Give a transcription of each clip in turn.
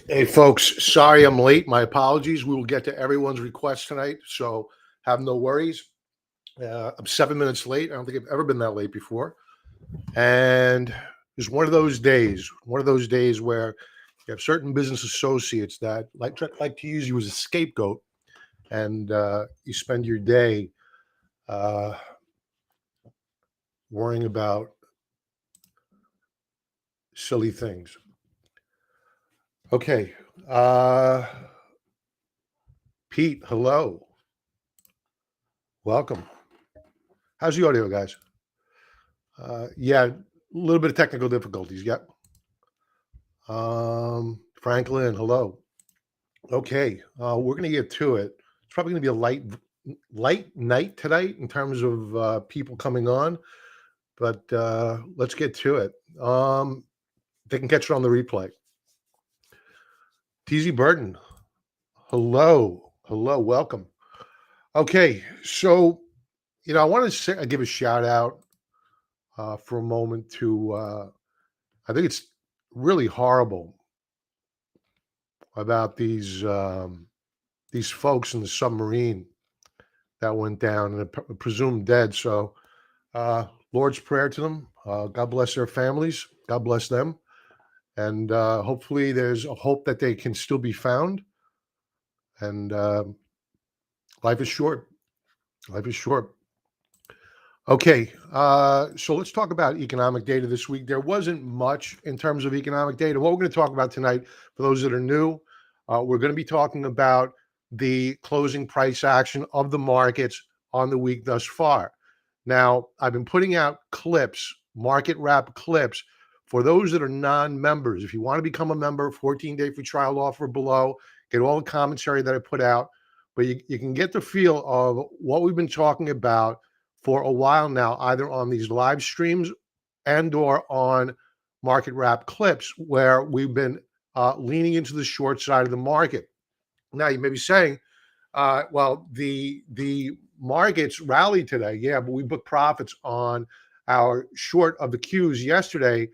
Hey, folks, sorry I'm late. My apologies. We will get to everyone's request tonight, so have no worries. I'm 7 minutes late. I don't think I've ever been that late before. And it's one of those days where you have certain business associates that like to use you as a scapegoat, and you spend your day uh, worrying about silly things. Okay. Pete, hello. Welcome. How's the audio, guys? Yeah, a little bit of technical difficulties. Yep. Franklin, hello. Okay, we're going to get to it. It's probably going to be a light night tonight in terms of people coming on, but let's get to it. They can catch it on the replay. TZ Burton, hello, welcome. Okay, so I want to give a shout out for a moment to. I think it's really horrible about these folks in the submarine that went down and are presumed dead. So, Lord's prayer to them. God bless their families. God bless them, and hopefully, there's a hope that they can still be found. And life is short. Life is short. Okay, so let's talk about economic data this week. There wasn't much in terms of economic data. What we're going to talk about tonight, for those that are new, we're going to be talking about the closing price action of the markets on the week thus far. Now, I've been putting out clips, market wrap clips, for those that are non-members. If you want to become a member, 14-day free trial offer below, get all the commentary that I put out, but you can get the feel of what we've been talking about for a while now, either on these live streams and or on market wrap clips, where we've been leaning into the short side of the market. Now, you may be saying, well, the markets rallied today. Yeah, but we booked profits on our short of the Qs yesterday,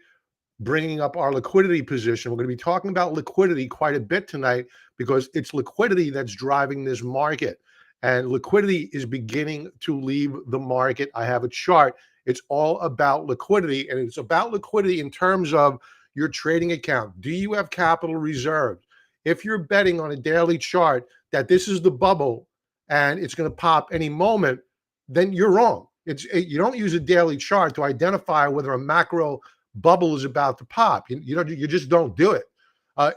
bringing up our liquidity position. We're going to be talking about liquidity quite a bit tonight because it's liquidity that's driving this market. And liquidity is beginning to leave the market. I have a chart. It's all about liquidity, and it's about liquidity in terms of your trading account. Do you have capital reserves? If you're betting on a daily chart that this is the bubble and it's going to pop any moment, then you're wrong. You don't use a daily chart to identify whether a macro bubble is about to pop. You just don't do it.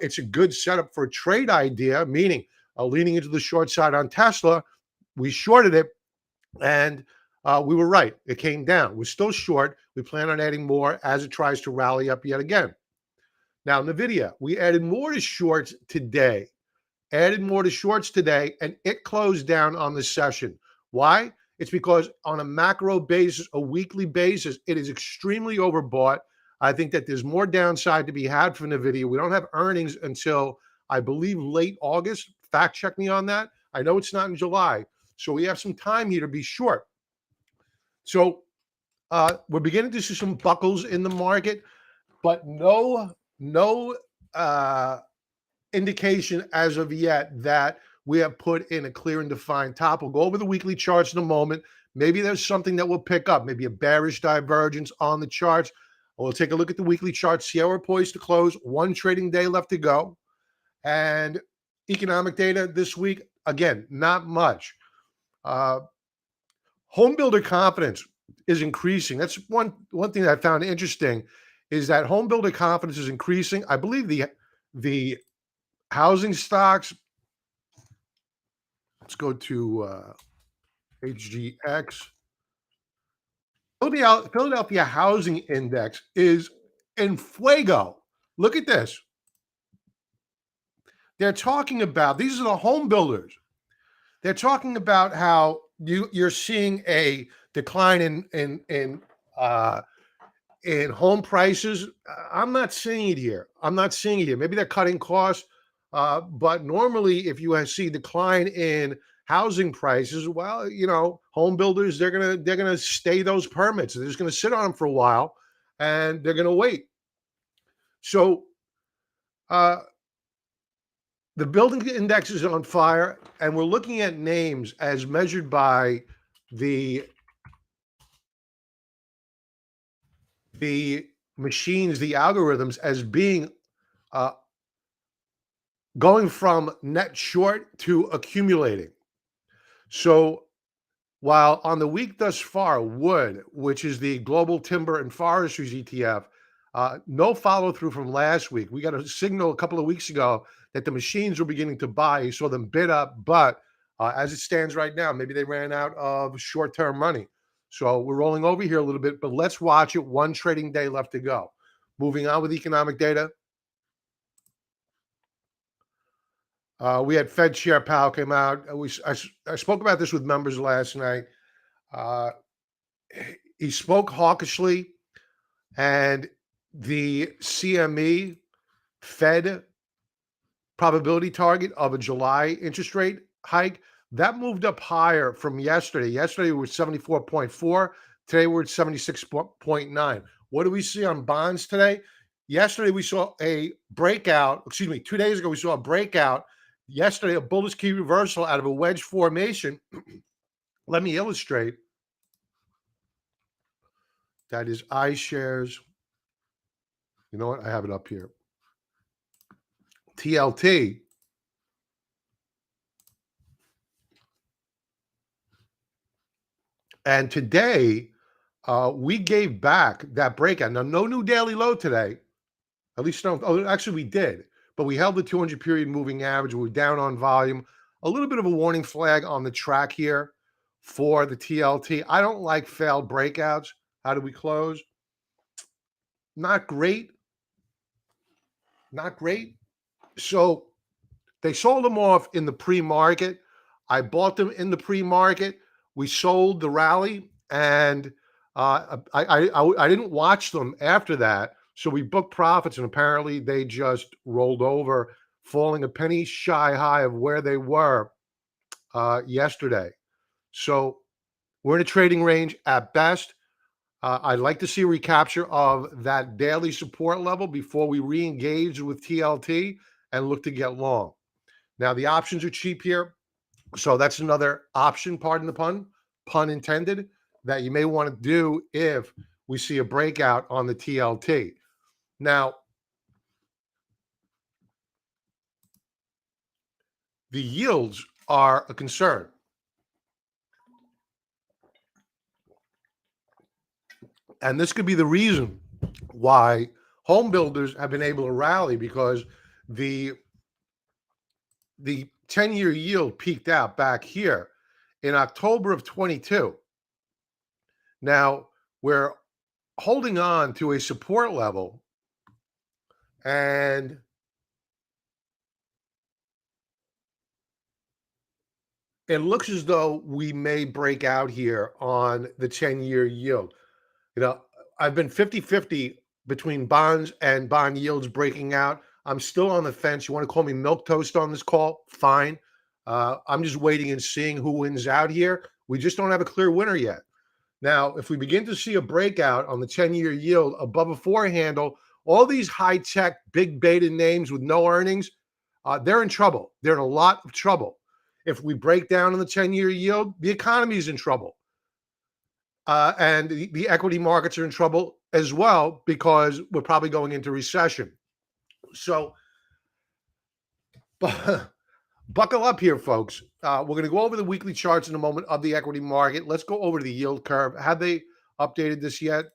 It's a good setup for a trade idea, meaning leaning into the short side on Tesla. We shorted it, and we were right. It came down. We're still short. We plan on adding more as it tries to rally up yet again. Now, NVIDIA, we added more to shorts today. And it closed down on the session. Why? It's because on a macro basis, a weekly basis, it is extremely overbought. I think that there's more downside to be had for NVIDIA. We don't have earnings until, I believe, late August. Fact check me on that. I know it's not in July. So we have some time here to be short. So we're beginning to see some buckles in the market, but no indication as of yet that we have put in a clear and defined top. We'll go over the weekly charts in a moment. Maybe there's something that will pick up, maybe a bearish divergence on the charts. We'll take a look at the weekly charts, see how we're poised to close. One trading day left to go. And economic data this week, again, not much. Home builder confidence is increasing. That's one thing that I found interesting, is that home builder confidence is increasing. I believe the housing stocks, let's go to HGX. Philadelphia Housing Index is in fuego. Look at this. They're talking about, these are the home builders. They're talking about how you're seeing a decline in home prices. I'm not seeing it here. Maybe they're cutting costs, but normally, if you see decline in housing prices, well, home builders, they're gonna stay those permits. They're just gonna sit on them for a while, and they're gonna wait. So The building index is on fire, and we're looking at names as measured by the machines, the algorithms, as being going from net short to accumulating. So while on the week thus far, wood, which is the global timber and forestries ETF, no follow through from last week. We got a signal a couple of weeks ago that the machines were beginning to buy. You saw them bid up, but as it stands right now, maybe they ran out of short term money. So we're rolling over here a little bit, but let's watch it. One trading day left to go. Moving on with economic data. We had Fed Chair Powell came out. I spoke about this with members last night. He spoke hawkishly, and the CME Fed probability target of a July interest rate hike that moved up higher from yesterday. Yesterday we were 74.4. Today we're at 76.9. What do we see on bonds today? Yesterday we saw a breakout. 2 days ago we saw a breakout. Yesterday, a bullish key reversal out of a wedge formation. Let me illustrate. That is iShares. You know what? I have it up here. TLT. And today, we gave back that breakout. Now, no new daily low today. At least, no. Oh, actually, we did. But we held the 200 period moving average. We're down on volume. A little bit of a warning flag on the track here for the TLT. I don't like failed breakouts. How do we close? Not great. Not great. So they sold them off in the pre-market. I bought them in the pre-market. We sold the rally, and I didn't watch them after that. So we booked profits, and apparently they just rolled over, falling a penny shy high of where they were yesterday. So we're in a trading range at best. I'd like to see a recapture of that daily support level before we re-engage with TLT and look to get long. Now, the options are cheap here. So that's another option, pardon the pun intended, that you may want to do if we see a breakout on the TLT. Now, the yields are a concern. And this could be the reason why home builders have been able to rally, because the 10-year yield peaked out back here in October of 22. Now, we're holding on to a support level, and it looks as though we may break out here on the 10-year yield. You know, I've been 50-50 between bonds and bond yields breaking out. I'm still on the fence. You want to call me milquetoast on this call? Fine. I'm just waiting and seeing who wins out here. We just don't have a clear winner yet. Now, if we begin to see a breakout on the 10-year yield above a 4 handle, all these high-tech, big beta names with no earnings, they're in trouble. They're in a lot of trouble. If we break down on the 10-year yield, the economy is in trouble. And the equity markets are in trouble as well, because we're probably going into recession. So buckle up here, folks. We're going to go over the weekly charts in a moment of the equity market. Let's go over to the yield curve. Have they updated this yet?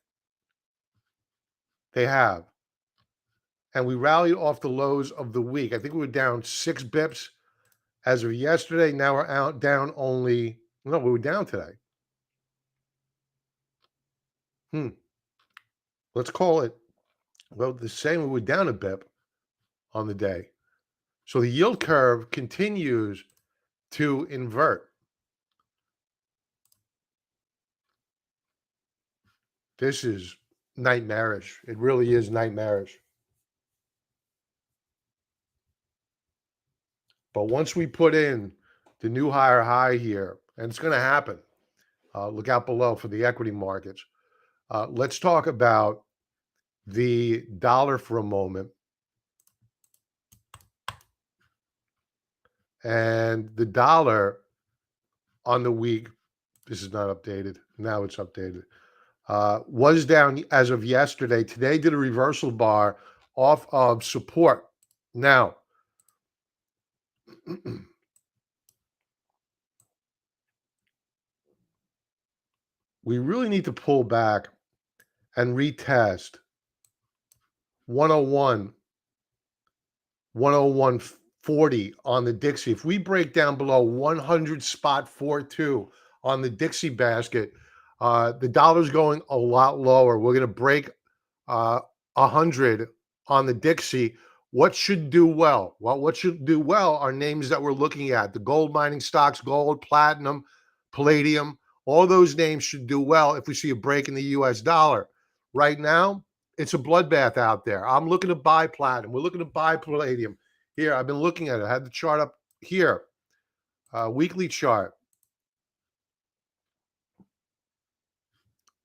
They have. And we rallied off the lows of the week. I think we were down 6 bips as of yesterday. Now we're down only, no, we were down today. Let's call it, well, the same. We were down a bip on the day. So the yield curve continues to invert. This is nightmarish. It really is nightmarish. But once we put in the new higher high here, and it's going to happen, look out below for the equity markets. Let's talk about the dollar for a moment. And the dollar on the week, this is not updated. Now it's updated. Was down as of yesterday. Today did a reversal bar off of support. Now, we really need to pull back and retest 101, 101.40 on the Dixie. If we break down below 100.42 on the Dixie basket, the dollar's going a lot lower. We're going to break 100 on the Dixie. What should do well? Well, what should do well are names that we're looking at. The gold mining stocks, gold, platinum, palladium, all those names should do well if we see a break in the US dollar. Right now, it's a bloodbath out there. I'm looking to buy platinum. We're looking to buy palladium. Here, I've been looking at it. I had the chart up here, weekly chart.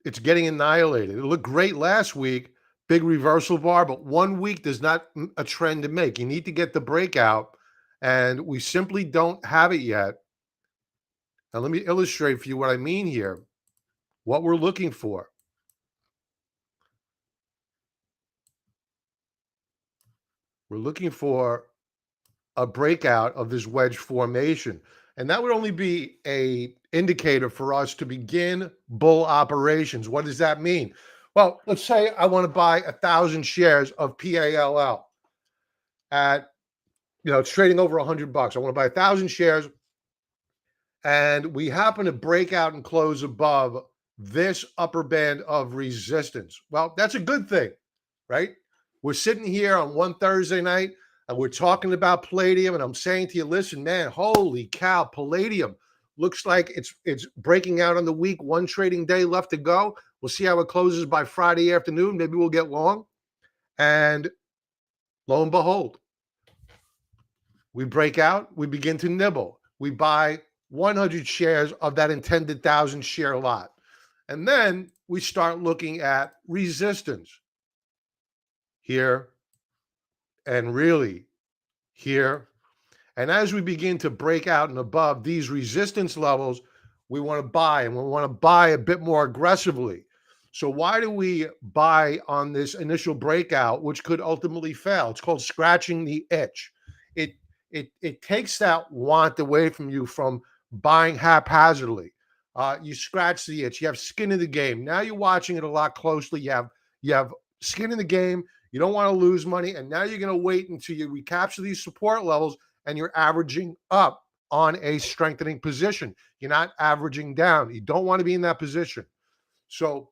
It's getting annihilated. It looked great last week. Big reversal bar, but 1 week does not a trend to make. You need to get the breakout, and we simply don't have it yet. Now, let me illustrate for you what I mean here, what we're looking for. We're looking for a breakout of this wedge formation, and that would only be a indicator for us to begin bull operations. What does that mean? Well, let's say I want to buy 1,000 shares of PALL at, it's trading over $100. I want to buy 1,000 shares, and we happen to break out and close above this upper band of resistance. Well, that's a good thing, right? We're sitting here on one Thursday night, and we're talking about palladium, and I'm saying to you, listen, man, holy cow, palladium looks like it's breaking out on the week, one trading day left to go. We'll see how it closes by Friday afternoon. Maybe we'll get long. And lo and behold, we break out, we begin to nibble. We buy 100 shares of that intended 1,000 share lot. And then we start looking at resistance here and really here. And as we begin to break out and above these resistance levels, we want to buy, and we want to buy a bit more aggressively. So why do we buy on this initial breakout, which could ultimately fail? It's called scratching the itch. It takes that want away from you from buying haphazardly. You scratch the itch. You have skin in the game. Now you're watching it a lot closely. You have skin in the game. You don't want to lose money, and now you're going to wait until you recapture these support levels, and you're averaging up on a strengthening position. You're not averaging down. You don't want to be in that position. So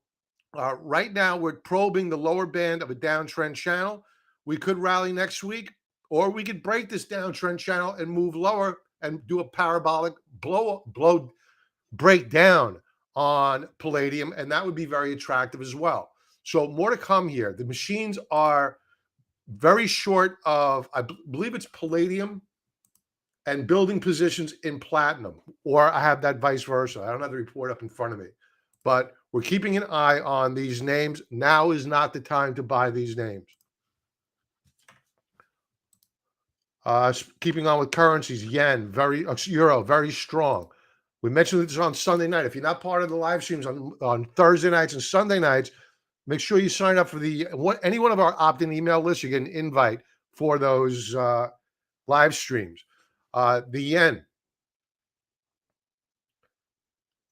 right now, we're probing the lower band of a downtrend channel. We could rally next week, or we could break this downtrend channel and move lower and do a parabolic break down on palladium, and that would be very attractive as well. So more to come here. The machines are very short of, I believe it's palladium and building positions in platinum, or I have that vice versa. I don't have the report up in front of me, but we're keeping an eye on these names. Now is not the time to buy these names. Keeping on with currencies, yen, euro, very strong. We mentioned this on Sunday night. If you're not part of the live streams on Thursday nights and Sunday nights, make sure you sign up for any one of our opt-in email lists. You get an invite for those live streams. The yen,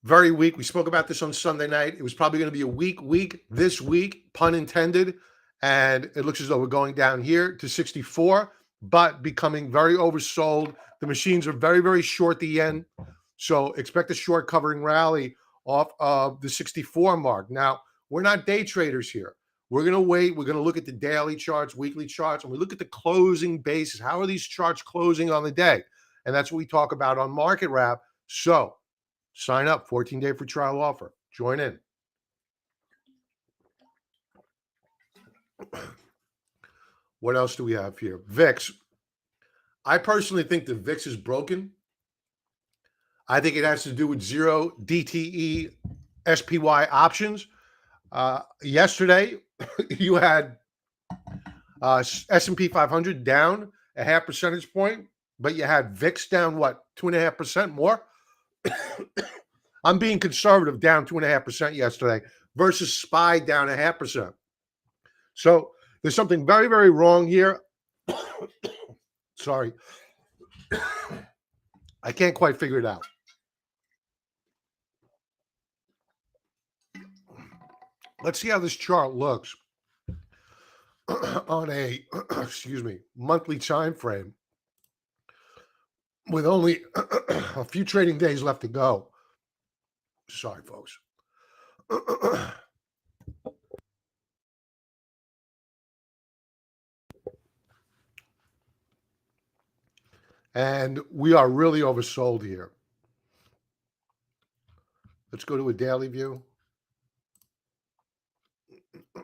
very weak. We spoke about this on Sunday night. It was probably going to be a weak week this week, pun intended. And it looks as though we're going down here to 64, but becoming very oversold. The machines are very, very short the yen. So expect a short covering rally off of the 64 mark. Now, we're not day traders here. We're going to wait. We're going to look at the daily charts, weekly charts, and we look at the closing basis. How are these charts closing on the day? And that's what we talk about on Market Wrap. So sign up, 14-day free trial offer. Join in. What else do we have here? VIX. I personally think the VIX is broken. I think it has to do with zero DTE SPY options. Yesterday, you had S&P 500 down a half percentage point. but you had VIX down, what, 2.5% more? I'm being conservative, down 2.5% yesterday versus SPY down 0.5%. So there's something very, very wrong here. Sorry. I can't quite figure it out. Let's see how this chart looks on a, excuse me, monthly time frame with only a few trading days left to go. Sorry, folks. And we are really oversold here. Let's go to a daily view.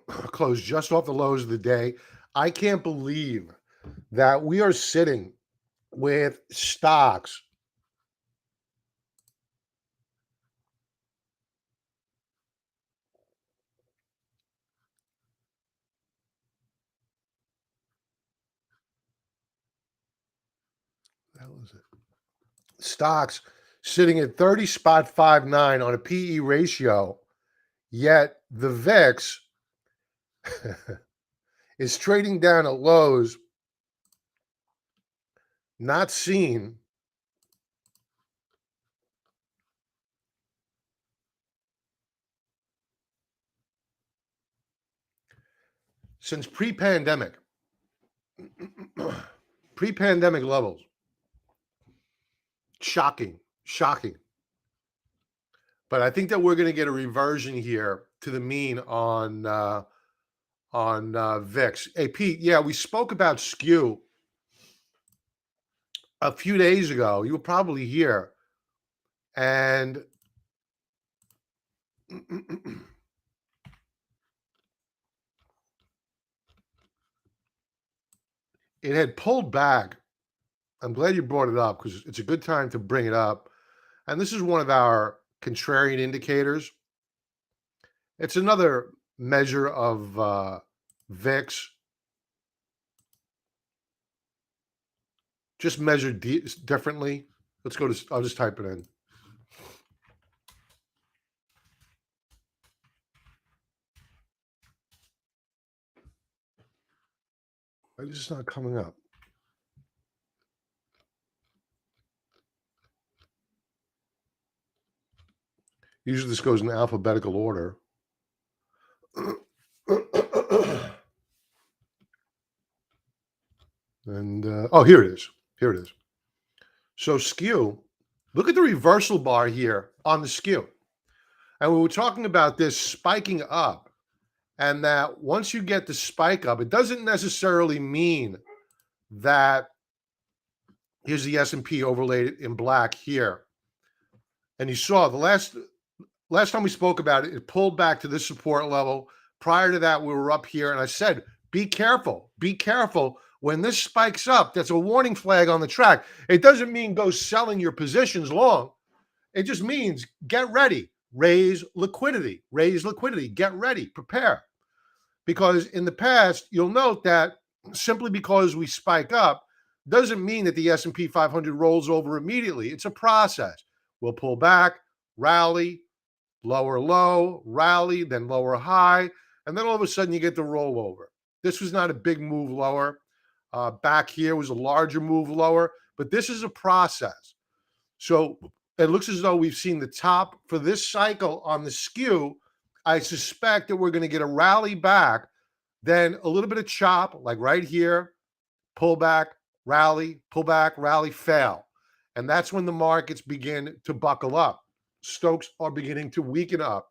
Closed just off the lows of the day. I can't believe that we are sitting with stocks stocks sitting at 30.59 on a PE ratio, yet the VIX is trading down at lows not seen since pre-pandemic. Pre-pandemic levels. Shocking. But I think that we're going to get a reversion here to the mean on VIX. Hey, Pete, yeah, we spoke about skew a few days ago. You were probably here. And it had pulled back. I'm glad you brought it up because it's a good time to bring it up. And this is one of our contrarian indicators. It's another measure of VIX. Just measured differently. Let's go to, I'll just type it in. Why is this not coming up? Usually this goes in alphabetical order. And, oh, here it is. Here it is. So skew, look at the reversal bar here on the skew. And we were talking about this spiking up, and that once you get the spike up, it doesn't necessarily mean that here's the S&P overlaid in black here. And you saw the last time we spoke about it, it pulled back to this support level. Prior to that, we were up here, and I said, be careful. Be careful. When this spikes up, that's a warning flag on the track. It doesn't mean go selling your positions long. It just means get ready. Raise liquidity. Raise liquidity. Get ready. Prepare. Because in the past, you'll note that simply because we spike up doesn't mean that the S&P 500 rolls over immediately. It's a process. We'll pull back, rally, lower low, rally, then lower high, and then all of a sudden you get the rollover. This was not a big move lower. Back here was a larger move lower, but this is a process. So it looks as though we've seen the top for this cycle on the skew. I suspect that we're going to get a rally back, then a little bit of chop, like right here, pull back, rally, fail. And that's when the markets begin to buckle up. Stokes are beginning to weaken up.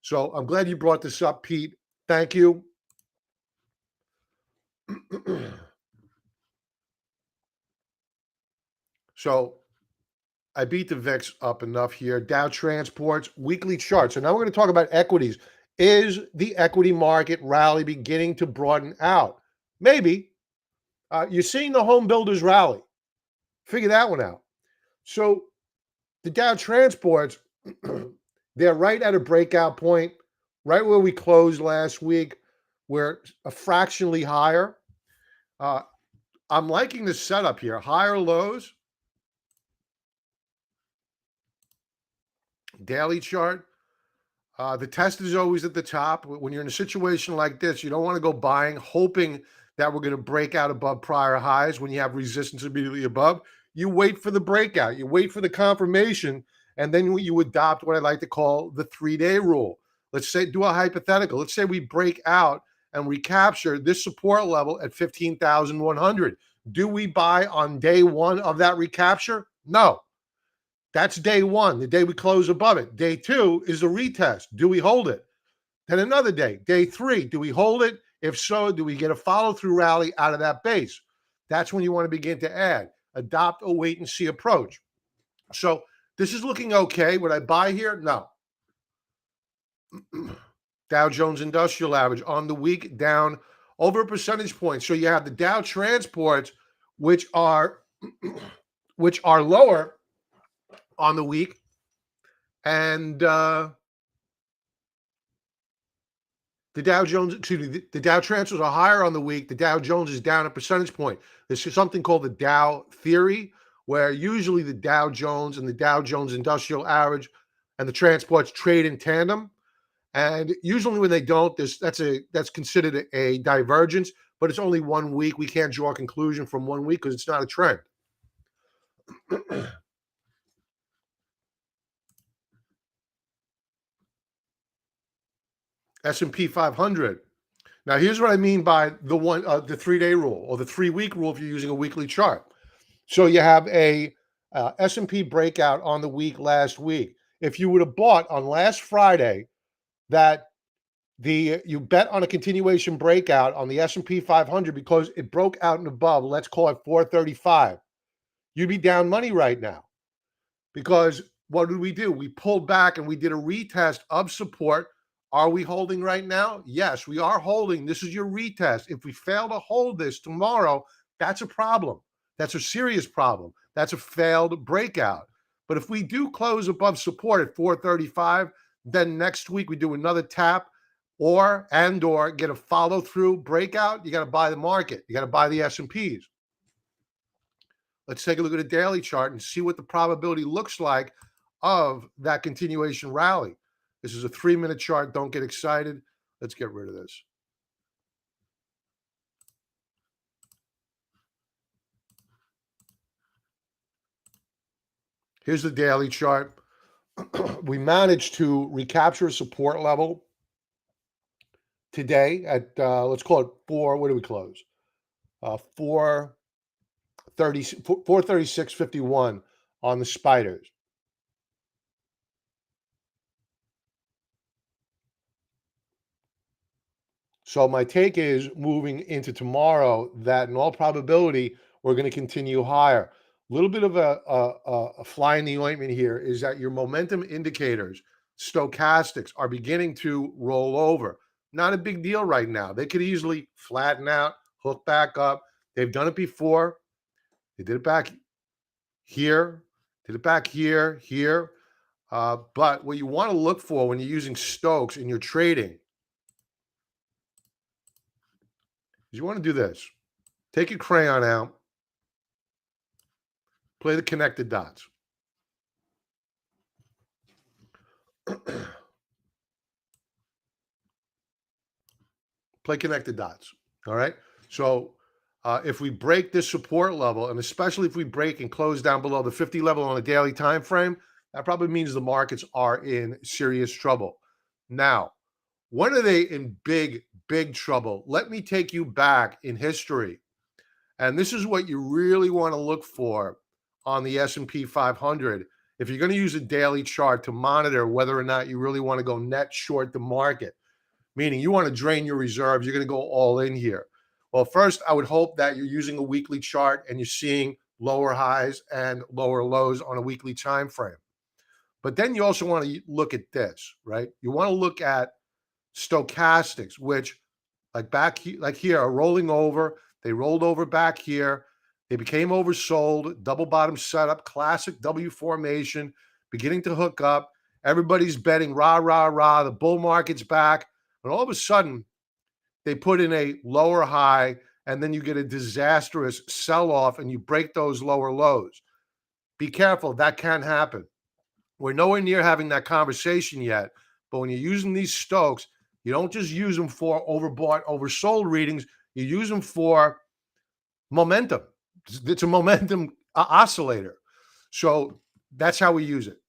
So I'm glad you brought this up, Pete. Thank you. So I beat the VIX up enough here. Dow Transports, weekly chart. So now we're going to talk about equities. Is the equity market rally beginning to broaden out? Maybe. You're seeing the home builders rally. Figure that one out. So the Dow Transports, they're right at a breakout point, right where we closed last week. We're a fractionally higher. I'm liking the setup here. Higher lows, daily chart. The test is always at the top. When you're in a situation like this, you don't want to go buying, hoping that we're going to break out above prior highs when you have resistance immediately above. You wait for the breakout. You wait for the confirmation, and then you adopt what I like to call the 3-day rule. Let's say, do a hypothetical. Let's say we break out and recapture this support level at 15,100. Do we buy on day one of that recapture? No. That's day one, the day we close above it. Day two is a retest. Do we hold it? Then another day, day three, do we hold it? If so, do we get a follow-through rally out of that base? That's when you want to begin to add. Adopt a wait-and-see approach. So this is looking okay. Would I buy here? No. Dow Jones Industrial Average on the week down over a percentage point. So you have the Dow transports, which are lower on the week, and the Dow Jones, the Dow transfers are higher on the week. The Dow Jones is down a percentage point. There's something called the Dow theory, where usually the Dow Jones and the Dow Jones Industrial Average and the transports trade in tandem, and usually when they don't, that's considered a divergence. But it's only 1 week. We can't draw a conclusion from 1 week because it's not a trend. S&P 500. Now, here's what I mean by the 3-day rule or the 3-week rule if you're using a weekly chart. So you have a S&P breakout on the week last week. If you would have bought on last Friday that you bet on a continuation breakout on the S&P 500 because it broke out and above, let's call it 435, you'd be down money right now. Because what did we do? We pulled back and we did a retest of support. Are we holding right now? Yes, we are holding. This is your retest. If we fail to hold this tomorrow, that's a problem. That's a serious problem. That's a failed breakout. But if we do close above support at 435, then next week we do another tap or get a follow-through breakout, you got to buy the market. You got to buy the S&Ps. Let's take a look at a daily chart and see what the probability looks like of that continuation rally. This is a 3-minute chart. Don't get excited. Let's get rid of this. Here's the daily chart. We managed to recapture a support level today at, let's call it 4, what do we close? 436.51 on the spiders. So my take is moving into tomorrow that in all probability, we're going to continue higher. A little bit of a fly in the ointment here is that your momentum indicators, stochastics, are beginning to roll over. Not a big deal right now. They could easily flatten out, hook back up. They've done it before. They did it back here, did it back here. But what you want to look for when you're using Stokes in your trading is you want to do this. Take your crayon out, play the connected dots. Play connected dots, all right? So if we break this support level, and especially if we break and close down below the 50 level on a daily time frame, that probably means the markets are in serious trouble. Now, when are they in big trouble? Let me take you back in history. And this is what you really want to look for on the S&P 500 if you're going to use a daily chart to monitor whether or not you really want to go net short the market, meaning you want to drain your reserves, you're going to go all in here. Well, first, I would hope that you're using a weekly chart and you're seeing lower highs and lower lows on a weekly time frame. But then you also want to look at this, right? You want to look at stochastics, which like here are rolling over. They rolled over back here. They became oversold, double bottom setup, classic W formation, beginning to hook up. Everybody's betting rah, rah, rah. The bull market's back. And all of a sudden, they put in a lower high and then you get a disastrous sell-off and you break those lower lows. Be careful, that can happen. We're nowhere near having that conversation yet, but when you're using these Stokes, you don't just use them for overbought, oversold readings, you use them for momentum. It's a momentum oscillator. So that's how we use it.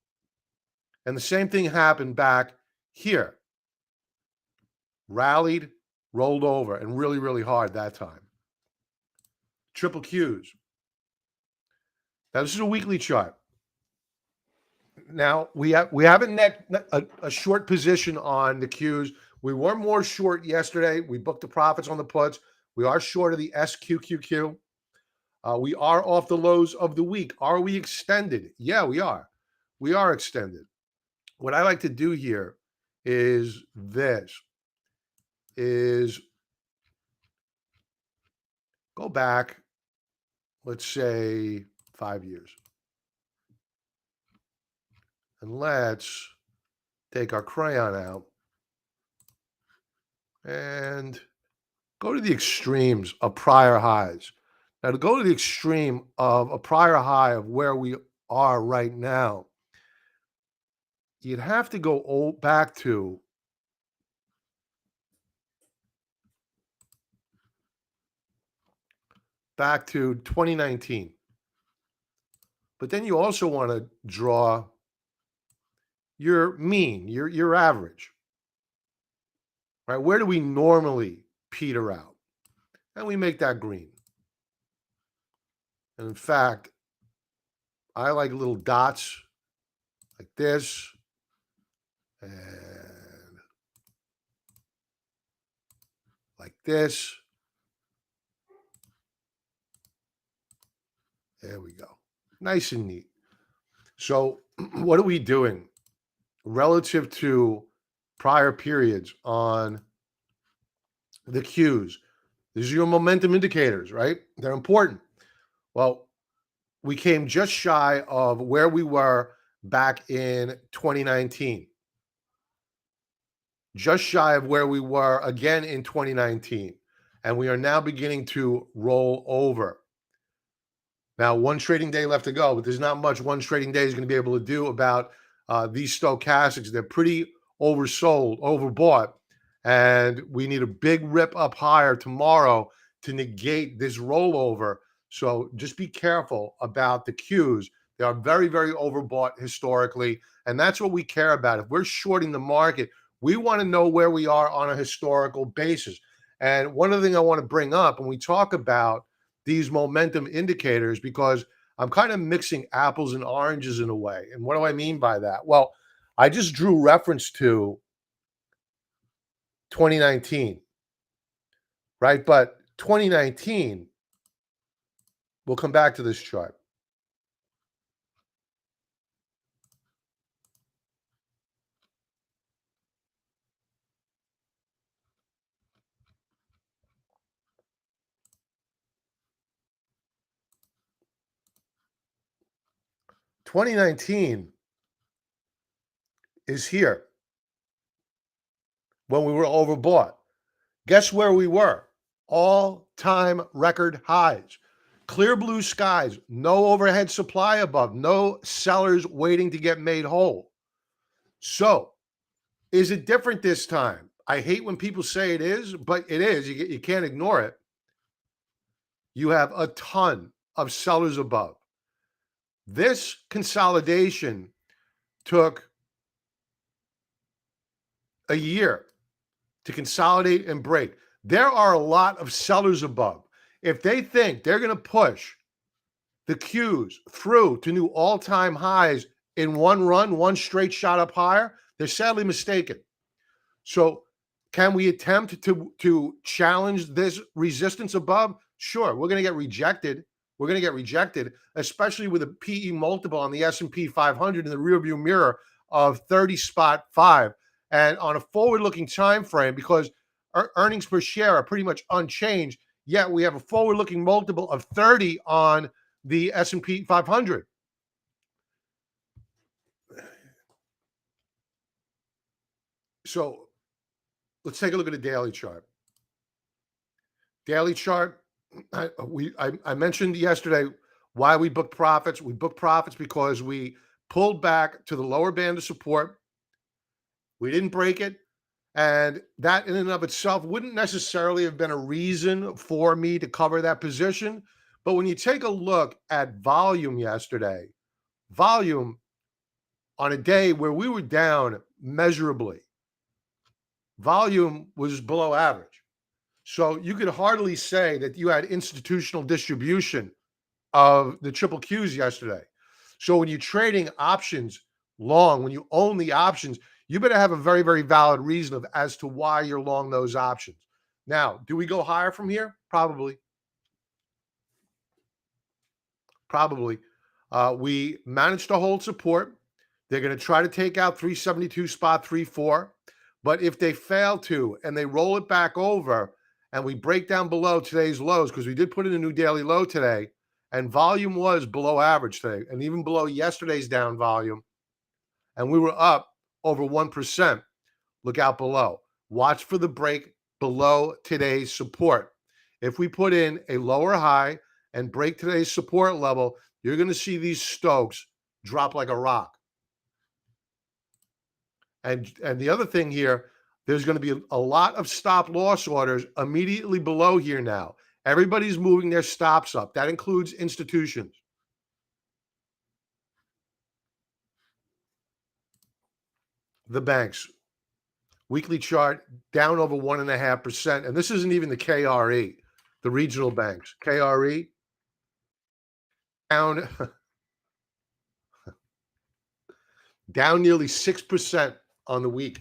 And the same thing happened back here. Rallied, rolled over, and really, really hard that time. Triple Qs. Now, this is a weekly chart. Now, we haven't net a short position on the Qs. We were more short yesterday. We booked the profits on the puts. We are short of the SQQQ. We are off the lows of the week. Are we extended? Yeah, we are. We are extended. What I like to do here is go back, let's say 5 years. And let's take our crayon out and go to the extremes of prior highs. Now, to go to the extreme of a prior high of where we are right now, you'd have to go back to back to 2019. But then you also want to draw your mean, your average. Right? Where do we normally peter out? And we make that green. And in fact, I like little dots like this and like this. There we go. Nice and neat. So what are we doing relative to prior periods on the Qs? These are your momentum indicators, right? They're important. Well, we came just shy of where we were back in 2019. Just shy of where we were again in 2019. And we are now beginning to roll over. Now, one trading day left to go, but there's not much one trading day is going to be able to do about these stochastics. They're pretty oversold, overbought, and we need a big rip up higher tomorrow to negate this rollover. So just be careful about the Qs. They are very, very overbought historically, and that's what we care about. If we're shorting the market, we want to know where we are on a historical basis. And one of the things I want to bring up when we talk about these momentum indicators, because I'm kind of mixing apples and oranges in a way. And what do I mean by that? Well, I just drew reference to 2019, right? But 2019, we'll come back to this chart. $2019 is here when we were overbought. Guess where we were? All-time record highs. Clear blue skies, no overhead supply above, no sellers waiting to get made whole. So, is it different this time? I hate when people say it is, but it is. You can't ignore it. You have a ton of sellers above. This consolidation took a year to consolidate and break. There are a lot of sellers above. If they think they're going to push the Qs through to new all-time highs in one run, one straight shot up higher, they're sadly mistaken. So can we attempt to challenge this resistance above? Sure, we're going to get rejected. We're going to get rejected, especially with a PE multiple on the S&P 500 in the rearview mirror of 30.5. And on a forward-looking time frame, because our earnings per share are pretty much unchanged, yet we have a forward-looking multiple of 30 on the S&P 500. So let's take a look at a daily chart. Daily chart, I mentioned yesterday why we booked profits. We booked profits because we pulled back to the lower band of support. We didn't break it. And that in and of itself wouldn't necessarily have been a reason for me to cover that position. But when you take a look at volume yesterday, volume on a day where we were down measurably, volume was below average. So you could hardly say that you had institutional distribution of the triple Qs yesterday. So when you're trading options long, when you own the options, you better have a very, very valid reason of as to why you're long those options. Now, do we go higher from here? Probably. Probably. We managed to hold support. They're going to try to take out 372 spot 34. But if they fail to and they roll it back over and we break down below today's lows, because we did put in a new daily low today, and volume was below average today, and even below yesterday's down volume, and we were up over 1%. Look out below. Watch for the break below today's support. If we put in a lower high and break today's support level, you're going to see these Stokes drop like a rock. And the other thing here, there's going to be a lot of stop loss orders immediately below here now. Everybody's moving their stops up. That includes institutions. The banks. Weekly chart down over 1.5%. And this isn't even the KRE, the regional banks. KRE down, down nearly 6% on the week.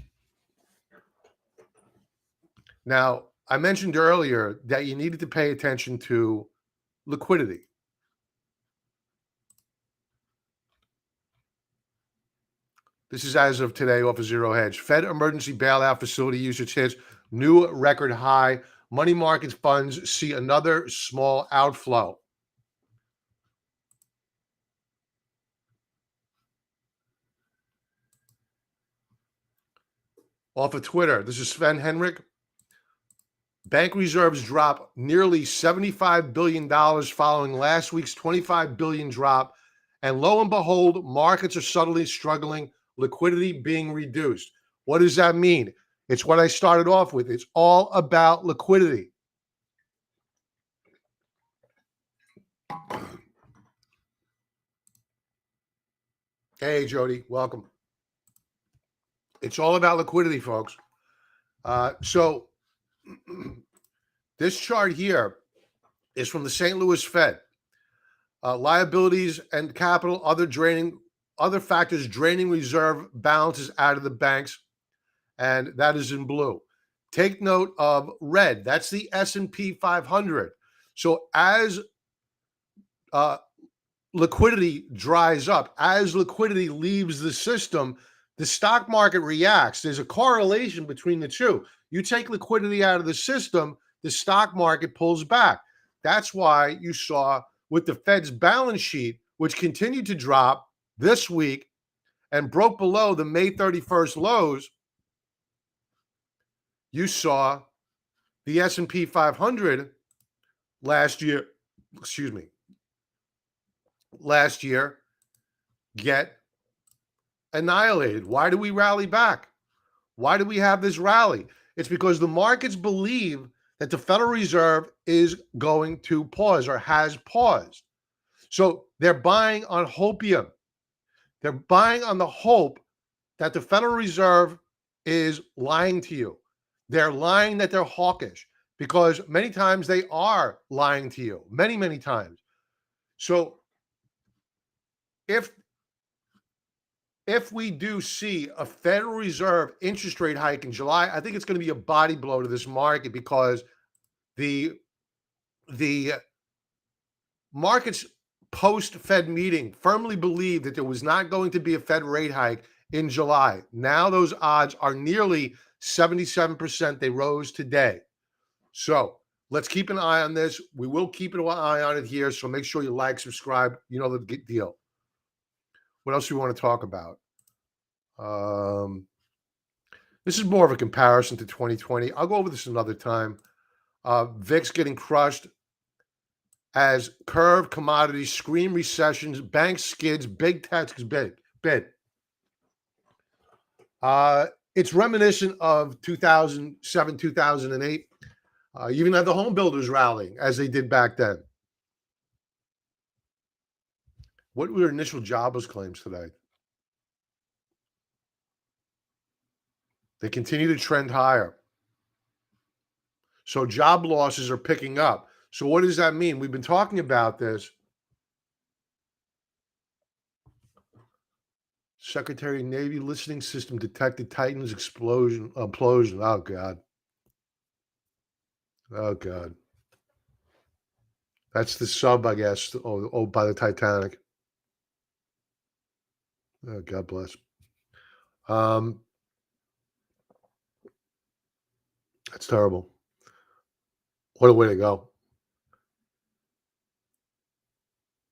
Now, I mentioned earlier that you needed to pay attention to liquidity. This is as of today off of Zero Hedge. Fed emergency bailout facility usage hits new record high. Money market funds see another small outflow. Off of Twitter, this is Sven Henrik. Bank reserves drop nearly $75 billion following last week's $25 billion drop. And lo and behold, markets are subtly struggling, liquidity being reduced. What does that mean? It's what I started off with. It's all about liquidity. Hey, Jody, welcome. It's all about liquidity, folks. So this chart here is from the St. Louis Fed. Liabilities and capital, other factors draining reserve balances out of the banks, and that is in blue. Take note of red. That's the S&P 500. So as liquidity dries up, as liquidity leaves the system, the stock market reacts. There's a correlation between the two. You take liquidity out of the system, the stock market pulls back. That's why you saw with the Fed's balance sheet, which continued to drop this week and broke below the May 31st lows, you saw the S&P 500 last year get annihilated. Why do we rally back? Why do we have this rally? It's because the markets believe that the Federal Reserve is going to pause or has paused. So they're buying on hopium. They're buying on the hope that the Federal Reserve is lying to you. They're lying that they're hawkish, because many times they are lying to you, many, many times. So if we do see a Federal Reserve interest rate hike in July, I think it's going to be a body blow to this market, because the markets post-Fed meeting firmly believed that there was not going to be a Fed rate hike in July. Now those odds are nearly 77%. They rose today. So let's keep an eye on this. We will keep an eye on it here. So make sure you like, subscribe. You know the deal. What else do we want to talk about? This is more of a comparison to 2020. I'll go over this another time. VIX getting crushed. as curve commodities scream recessions, banks skids, big tech's bid. It's reminiscent of 2007, 2008. You even had the home builders rallying as they did back then. What were initial jobless claims today? They continue to trend higher. So job losses are picking up. So what does that mean? We've been talking about this. Secretary of Navy listening system detected Titan's implosion. Oh God. Oh God. That's the sub, I guess. Oh, by the Titanic. Oh, God bless. That's terrible. What a way to go.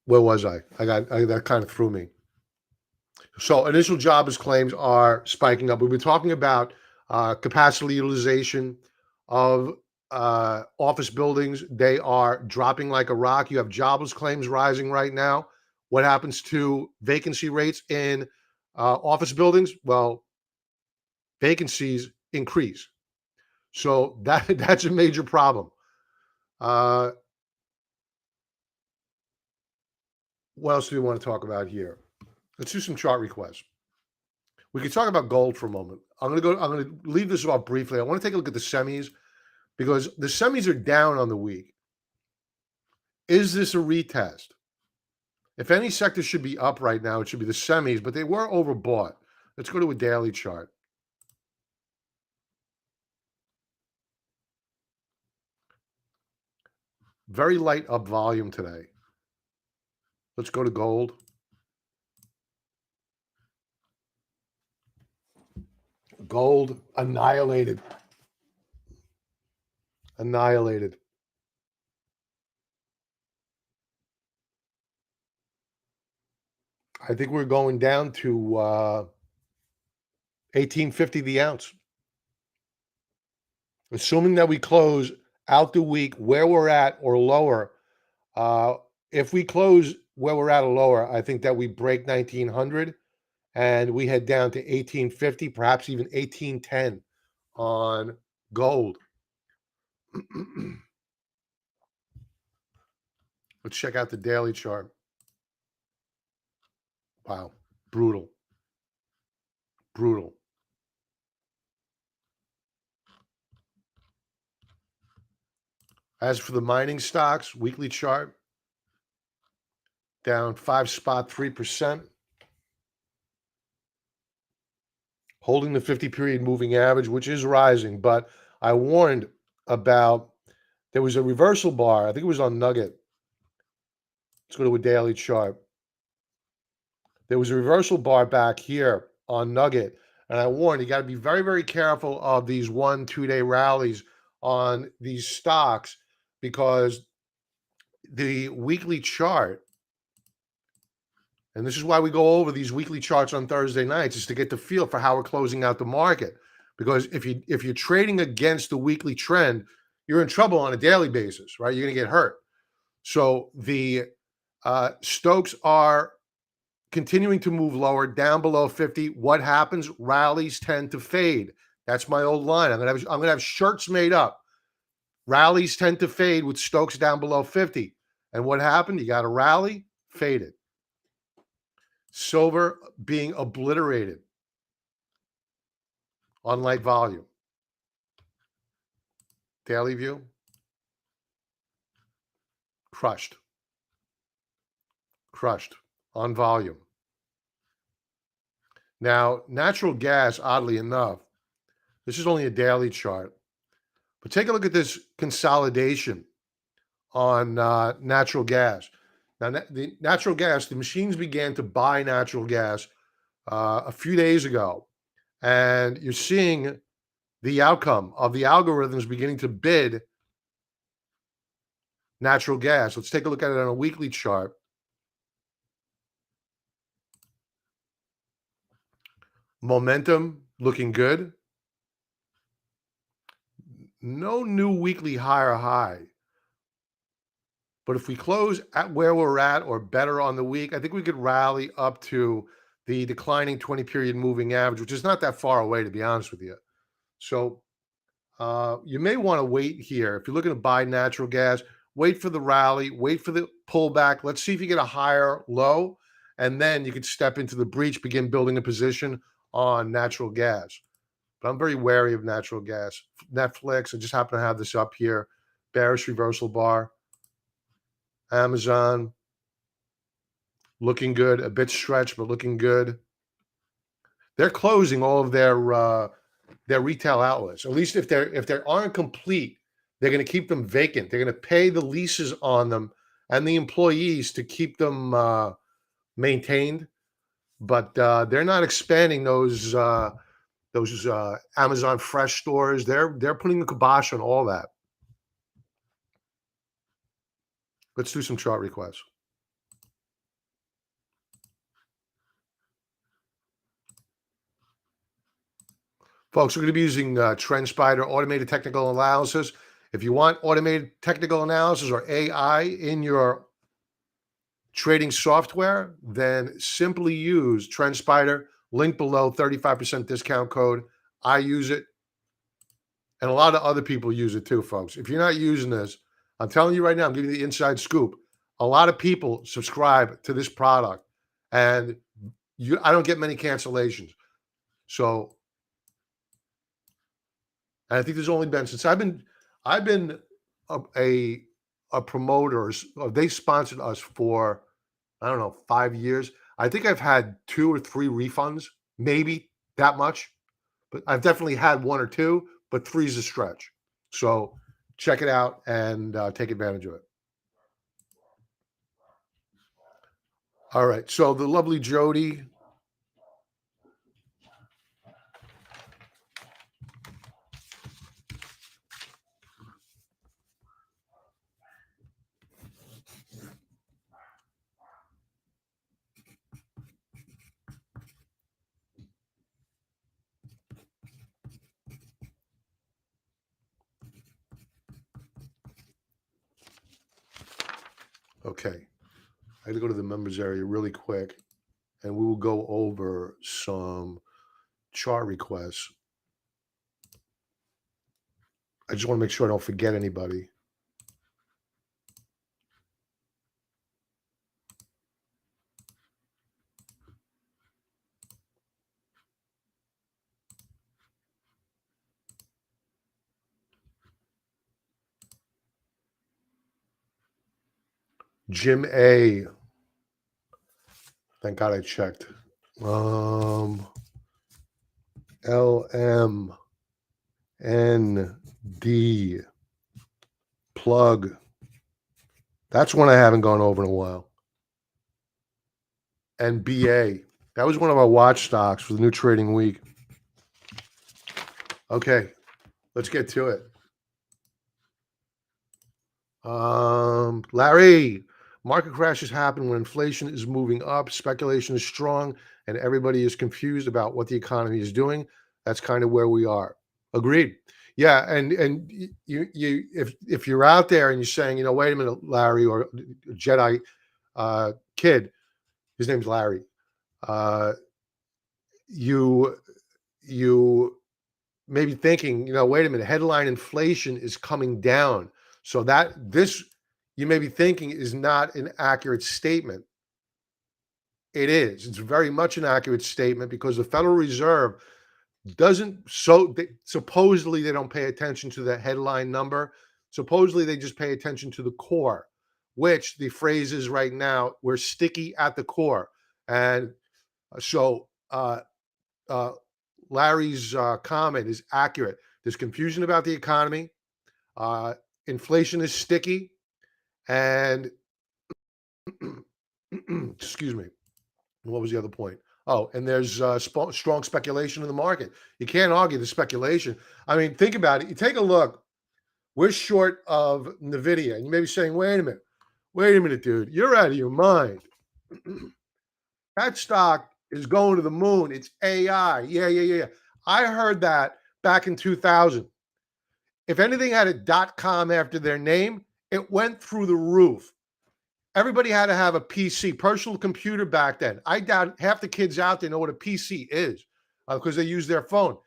Where was I? That kind of threw me. So initial jobless claims are spiking up. We've been talking about capacity utilization of office buildings. They are dropping like a rock. You have jobless claims rising right now. What happens to vacancy rates in office buildings? Well, vacancies increase. So that's a major problem. What else do we want to talk about here? Let's do some chart requests. We could talk about gold for a moment. I'm going to leave this off briefly. I want to take a look at the semis because the semis are down on the week. Is this a retest? If any sector should be up right now, it should be the semis, but they were overbought. Let's go to a daily chart. Very light up volume today. Let's go to gold. Gold annihilated. Annihilated. I think we're going down to 1850 the ounce. Assuming that we close out the week where we're at or lower. If we close where we're at or lower, I think that we break 1900 and we head down to 1850, perhaps even 1810 on gold. Let's check out the daily chart. Wow, brutal. Brutal. As for the mining stocks, weekly chart, down 5.3%. Holding the 50-period moving average, which is rising, but I warned about there was a reversal bar. I think it was on Nugget. Let's go to a daily chart. There was a reversal bar back here on Nugget, and I warned you got to be very, very careful of these 1-2 day rallies on these stocks because the weekly chart, and this is why we go over these weekly charts on Thursday nights, is to get the feel for how we're closing out the market. Because if you're trading against the weekly trend, you're in trouble on a daily basis, right? You're going to get hurt. So the Stokes are continuing to move lower, down below 50. What happens? Rallies tend to fade. That's my old line. I'm gonna have shirts made up. Rallies tend to fade with Stokes down below 50. And what happened? You got a rally, faded. Silver being obliterated on light volume. Daily view. Crushed. Crushed on volume. Now, natural gas, oddly enough, this is only a daily chart, but take a look at this consolidation on natural gas. Now, the natural gas, the machines began to buy natural gas a few days ago, and you're seeing the outcome of the algorithms beginning to bid natural gas. Let's take a look at it on a weekly chart. Momentum looking good. No new weekly higher high. But if we close at where we're at or better on the week, I think we could rally up to the declining 20-period moving average, which is not that far away, to be honest with you. So you may want to wait here. If you're looking to buy natural gas, wait for the rally, wait for the pullback. Let's see if you get a higher low, and then you could step into the breach, begin building a position on natural gas. But I'm very wary of natural gas. Netflix, I just happen to have this up here. Bearish reversal bar. Amazon, looking good. A bit stretched, but looking good. They're closing all of their retail outlets. At least if they aren't complete, they're going to keep them vacant. They're going to pay the leases on them and the employees to keep them maintained. But they're not expanding those Amazon Fresh stores. They're putting the kibosh on all that. Let's do some chart requests. Folks, we're going to be using TrendSpider automated technical analysis. If you want automated technical analysis or AI in your trading software, then simply use TrendSpider. Link below, 35% discount code. I use it, and a lot of other people use it too, folks. If you're not using this, I'm telling you right now, I'm giving you the inside scoop. A lot of people subscribe to this product, and I don't get many cancellations. So, and I think there's only been since I've been a promoter. They sponsored us for, I don't know, 5 years. I think I've had 2 or 3 refunds, maybe that much, but I've definitely had 1 or 2, but 3 is a stretch. So check it out and take advantage of it. All right. So the lovely Jody. Okay. I got to go to the members area really quick, and we will go over some chart requests. I just want to make sure I don't forget anybody. Jim A. Thank God I checked. LM ND plug. That's one I haven't gone over in a while. And BA. That was one of our watch stocks for the new trading week. Okay, let's get to it. Larry, market crashes happen when inflation is moving up, speculation is strong, and everybody is confused about what the economy is doing. That's kind of where we are. Agreed. Yeah, and you if you're out there and you're saying, you know, wait a minute, Larry, or Jedi kid, his name's Larry. You may be thinking, you know, wait a minute, headline inflation is coming down. So that this, you may be thinking, is not an accurate statement. It is. It's very much an accurate statement because the Federal Reserve doesn't, supposedly they don't pay attention to the headline number. Supposedly they just pay attention to the core, which the phrase is right now, we're sticky at the core. And so Larry's comment is accurate. There's confusion about the economy. Inflation is sticky. And excuse me. What was the other point? Oh, and there's strong speculation in the market. You can't argue the speculation. I mean, think about it. You take a look. We're short of NVIDIA. And you may be saying, wait a minute, dude. You're out of your mind. That stock is going to the moon. It's AI. Yeah. I heard that back in 2000. If anything had a .com after their name, It went through the roof. Everybody had to have a PC, personal computer back then. I doubt half the kids out there know what a PC is because they use their phone.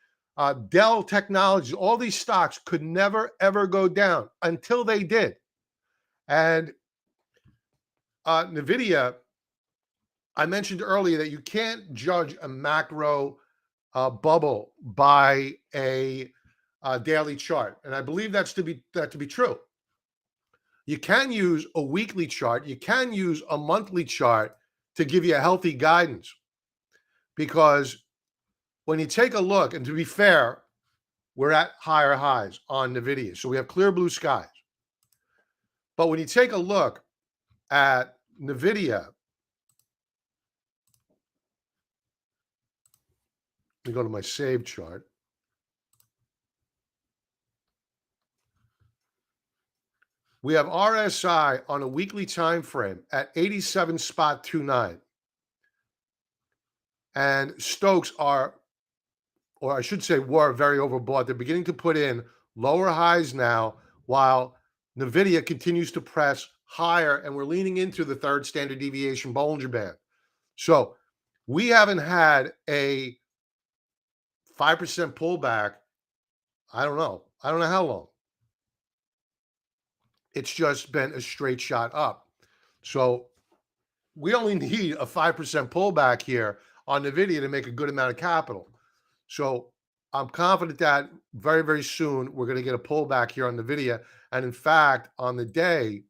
Dell Technologies, all these stocks could never, ever go down until they did. And NVIDIA, I mentioned earlier that you can't judge a macro bubble by a daily chart. And I believe that to be true. You can use a weekly chart. You can use a monthly chart to give you a healthy guidance. Because when you take a look, and to be fair, we're at higher highs on NVIDIA. So we have clear blue skies. But when you take a look at NVIDIA, let me go to my save chart. We have RSI on a weekly time frame at 87.29. And Stokes are, or I should say were, very overbought. They're beginning to put in lower highs now, while NVIDIA continues to press higher, and we're leaning into the third standard deviation Bollinger Band. So we haven't had a 5% pullback. I don't know how long. It's just been a straight shot up. So we only need a 5% pullback here on NVIDIA to make a good amount of capital. So I'm confident that very, very soon we're going to get a pullback here on NVIDIA. And in fact, on the day,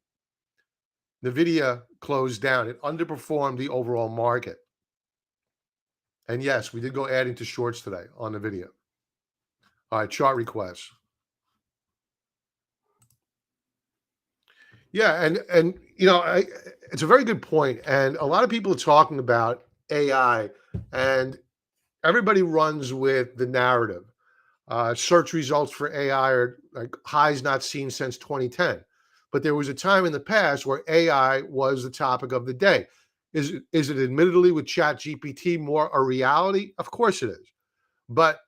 NVIDIA closed down. It underperformed the overall market. And yes, we did go adding to shorts today on NVIDIA. All right, chart requests. Yeah, and you know, it's a very good point. And a lot of people are talking about AI, and everybody runs with the narrative. Search results for AI are like highs not seen since 2010. But there was a time in the past where AI was the topic of the day. Is it admittedly with ChatGPT more a reality? Of course it is. But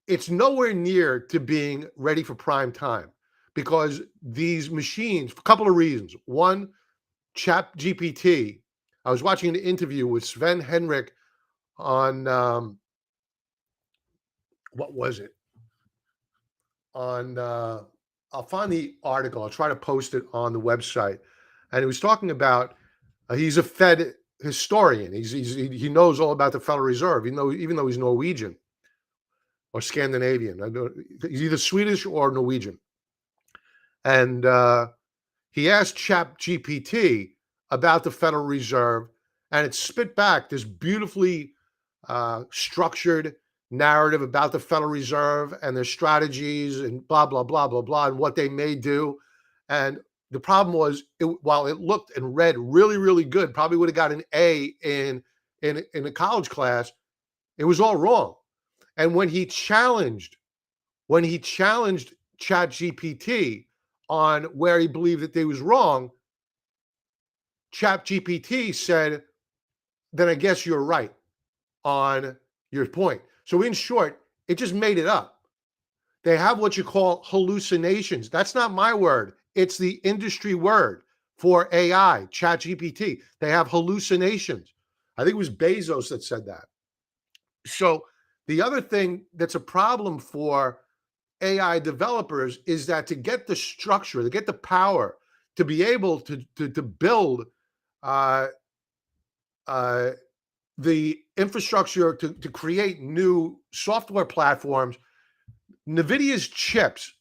it's nowhere near to being ready for prime time, because these machines, for a couple of reasons. One, ChatGPT. I was watching an interview with Sven Henrik on what was it? On I'll find the article. I'll try to post it on the website. And he was talking about he's a Fed historian. He knows all about the Federal Reserve, even though he's Norwegian or Scandinavian. He's either Swedish or Norwegian. And he asked ChatGPT about the Federal Reserve, and it spit back this beautifully structured narrative about the Federal Reserve and their strategies and blah, blah, blah, blah, blah, and what they may do. And the problem was, while it looked and read really, really good, probably would have got an A in a college class, it was all wrong. And when he challenged ChatGPT on where he believed that they was wrong, ChatGPT said, then I guess you're right on your point. So in short, it just made it up. They have what you call hallucinations. That's not my word. It's the industry word for AI, ChatGPT. They have hallucinations. I think it was Bezos that said that. So the other thing that's a problem for AI developers is that to get the structure, to get the power to be able to build the infrastructure to create new software platforms, NVIDIA's chips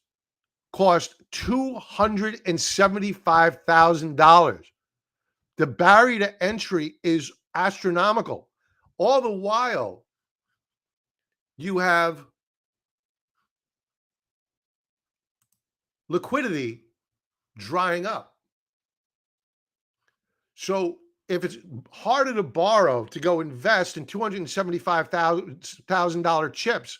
cost $275,000. The barrier to entry is astronomical. All the while, you have liquidity drying up. So if it's harder to borrow to go invest in $275,000 chips,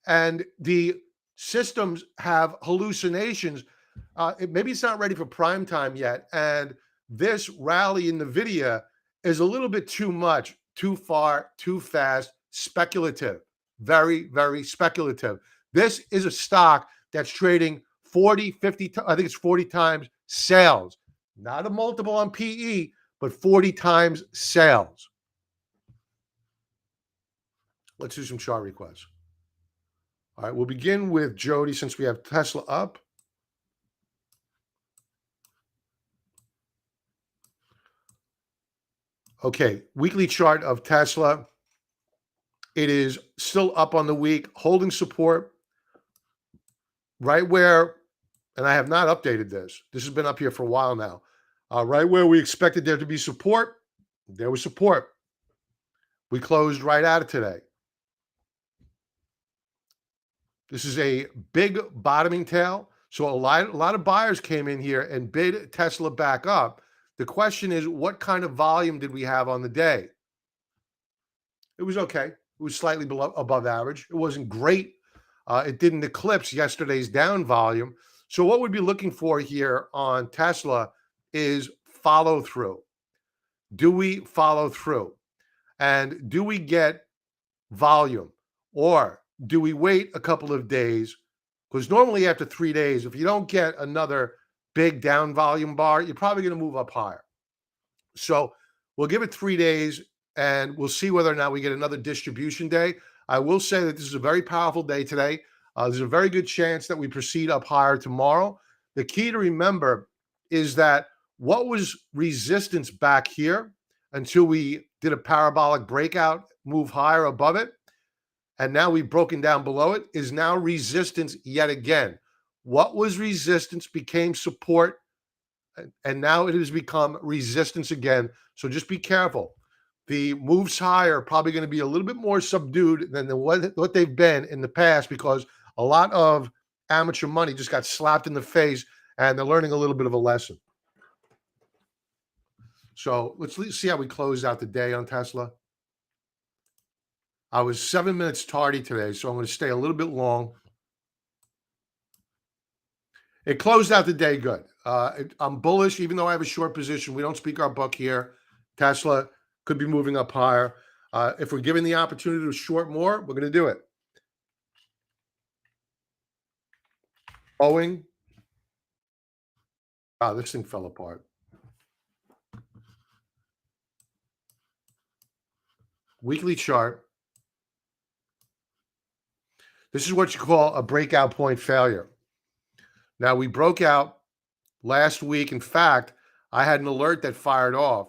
and the systems have hallucinations, maybe it's not ready for prime time yet. And this rally in NVIDIA is a little bit too much, too far, too fast, speculative, very, very speculative. This is a stock that's trading 40, 50, I think it's 40 times sales. Not a multiple on PE, but 40 times sales. Let's do some chart requests. All right, we'll begin with Jody since we have Tesla up. Okay, weekly chart of Tesla. It is still up on the week, holding support right where, and I have not updated this. This has been up here for a while now. Right where we expected there to be support, there was support. We closed right out of today. This is a big bottoming tail. So a lot of buyers came in here and bid Tesla back up. The question is, what kind of volume did we have on the day? It was okay. It was slightly above average. It wasn't great. It didn't eclipse yesterday's down volume. So what we'd be looking for here on Tesla is follow through. Do we follow through? And do we get volume? Or do we wait a couple of days? Because normally after 3 days, if you don't get another big down volume bar, you're probably going to move up higher. So we'll give it 3 days and we'll see whether or not we get another distribution day. I will say that this is a very powerful day today. There's a very good chance that we proceed up higher tomorrow. The key to remember is that what was resistance back here until we did a parabolic breakout, move higher above it, and now we've broken down below it, is now resistance yet again. What was resistance became support, and now it has become resistance again. So just be careful. The moves higher are probably going to be a little bit more subdued than what they've been in the past, because a lot of amateur money just got slapped in the face and they're learning a little bit of a lesson. So let's see how we close out the day on Tesla. I was 7 minutes tardy today, so I'm going to stay a little bit long. It closed out the day good. I'm bullish, even though I have a short position. We don't speak our book here. Tesla could be moving up higher. If we're given the opportunity to short more, we're going to do it. Boeing. Wow, this thing fell apart. Weekly chart. This is what you call a breakout point failure. Now, we broke out last week. In fact, I had an alert that fired off.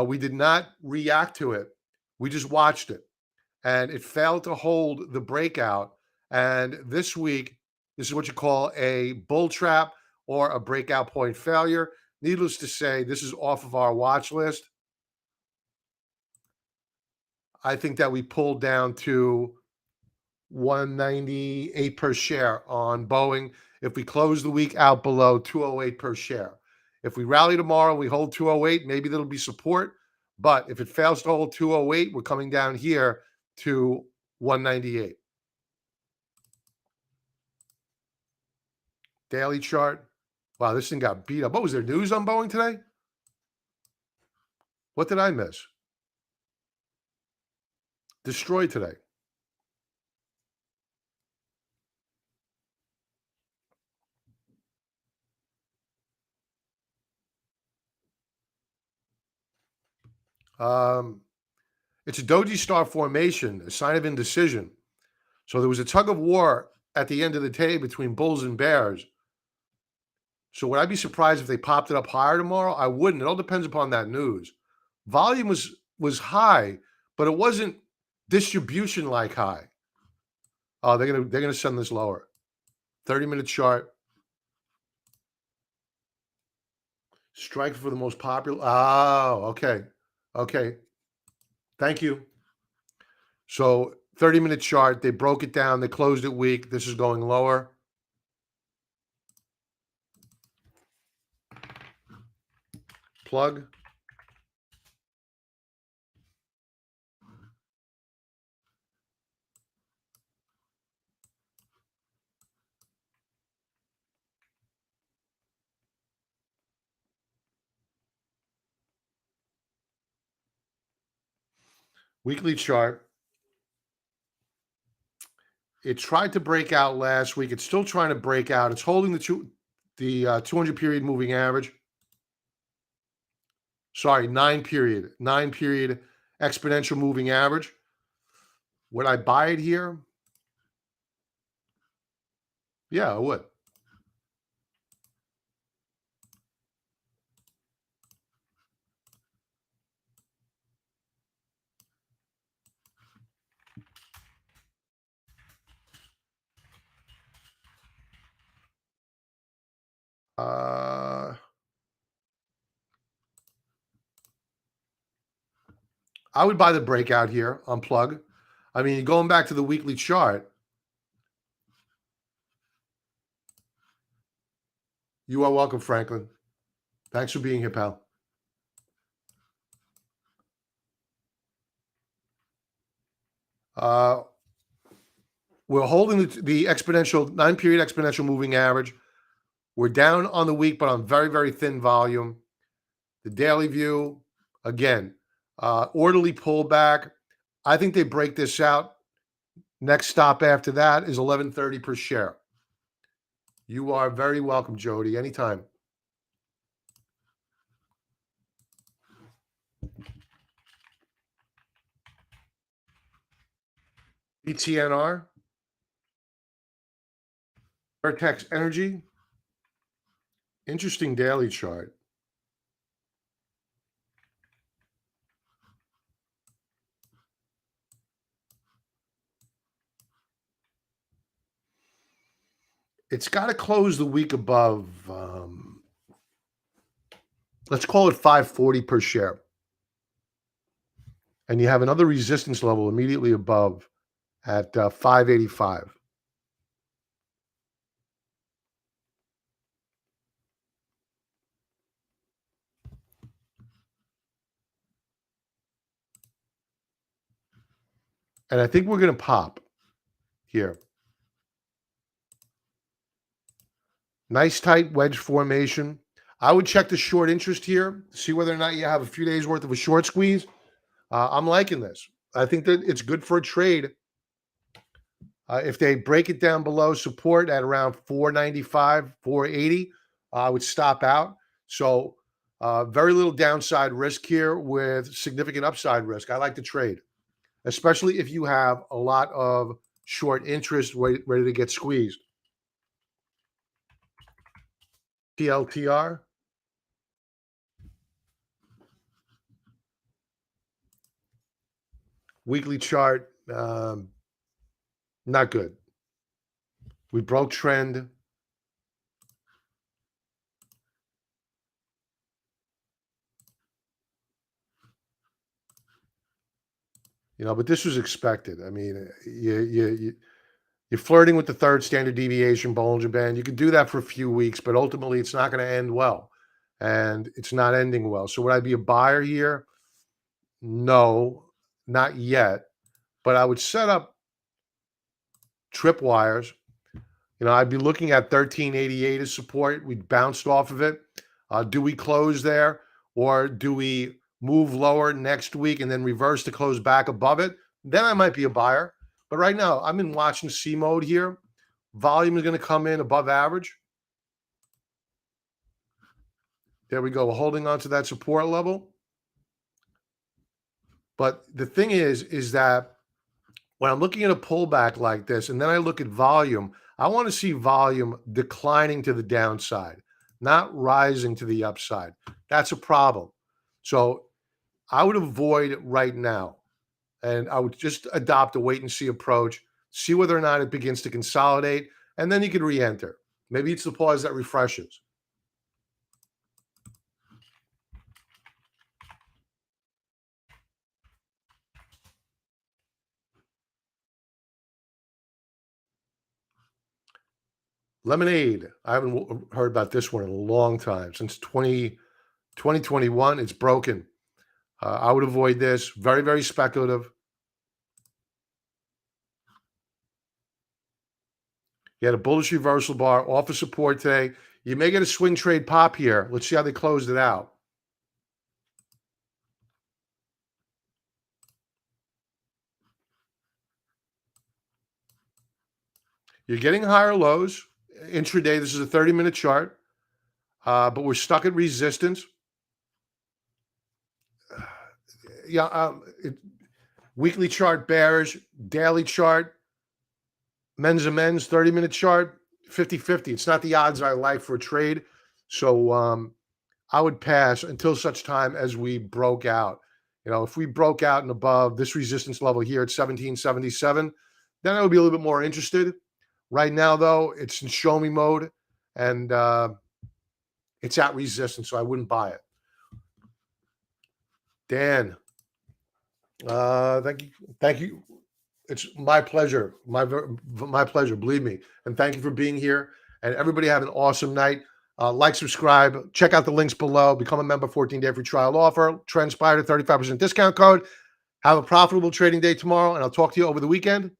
We did not react to it. We just watched it. And it failed to hold the breakout. And this week, this is what you call a bull trap or a breakout point failure. Needless to say, this is off of our watch list. I think that we pulled down to 198 per share on Boeing if we close the week out below 208 per share. If we rally tomorrow, we hold 208, maybe there'll be support. But if it fails to hold 208, we're coming down here to 198. Daily chart. Wow, this thing got beat up. What was there news on Boeing today? What did I miss? Destroyed today. It's a doji star formation, a sign of indecision. So there was a tug of war at the end of the day between bulls and bears. So would I be surprised if they popped it up higher tomorrow? I wouldn't. It all depends upon that news. Volume was high, but it wasn't distribution like high. Oh, they're gonna send this lower. 30-minute chart. Strike for the most popular. Oh, okay. Okay. Thank you. So 30-minute chart, they broke it down. They closed it weak. This is going lower. Plug. Weekly chart. It tried to break out last week. It's still trying to break out. It's holding the 200 period moving average. Sorry, 9 period exponential moving average. Would I buy it here? Yeah, I would. Uh, I would buy the breakout here on plug. I mean, going back to the weekly chart, you are welcome, Franklin. Thanks for being here, pal. We're holding the exponential 9 period exponential moving average. We're down on the week, but on very, very thin volume. The daily view, again, orderly pullback. I think they break this out. Next stop after that is 11.30 per share. You are very welcome, Jody. Anytime. ETNR, Vertex Energy. Interesting daily chart. It's got to close the week above, let's call it 540 per share. And you have another resistance level immediately above at 585. And I think we're going to pop here. Nice tight wedge formation. I would check the short interest here, see whether or not you have a few days worth of a short squeeze. I'm liking this. I think that it's good for a trade. If they break it down below support at around 495, 480, I would stop out. So very little downside risk here with significant upside risk. I like to trade, especially if you have a lot of short interest ready to get squeezed. TLTR. Weekly chart, not good. We broke trend. But this was expected. I mean, you're flirting with the third standard deviation Bollinger Band. You could do that for a few weeks, but ultimately it's not going to end well, and it's not ending well. So would I be a buyer here? No, not yet. But I would set up tripwires. I'd be looking at 1388 as support. We bounced off of it. Do we close there, or do we move lower next week and then reverse to close back above it? Then I might be a buyer. But right now, I'm in watch and see mode here. Volume is going to come in above average. There we go. We're holding on to that support level. But the thing is that when I'm looking at a pullback like this, and then I look at volume, I want to see volume declining to the downside, not rising to the upside. That's a problem. So I would avoid it right now. And I would just adopt a wait and see approach, see whether or not it begins to consolidate, and then you can re-enter. Maybe it's the pause that refreshes. Lemonade. I haven't heard about this one in a long time. Since 2021, it's broken. I would avoid this. Very, very speculative. You had a bullish reversal bar off of support today. You may get a swing trade pop here. Let's see how they closed it out. You're getting higher lows. Intraday, this is a 30-minute chart, but we're stuck at resistance. Yeah, weekly chart bearish, daily chart, men's and men's 30-minute chart, 50-50. It's not the odds I like for a trade. So I would pass until such time as we broke out. If we broke out and above this resistance level here at 1777, then I would be a little bit more interested. Right now, though, it's in show me mode, and it's at resistance, so I wouldn't buy it. Dan, thank you. It's my pleasure, my pleasure. Believe me, and thank you for being here. And everybody have an awesome night. Like, subscribe, check out the links below. Become a member. 14-day free trial offer. TrendSpider 35% discount code. Have a profitable trading day tomorrow, and I'll talk to you over the weekend.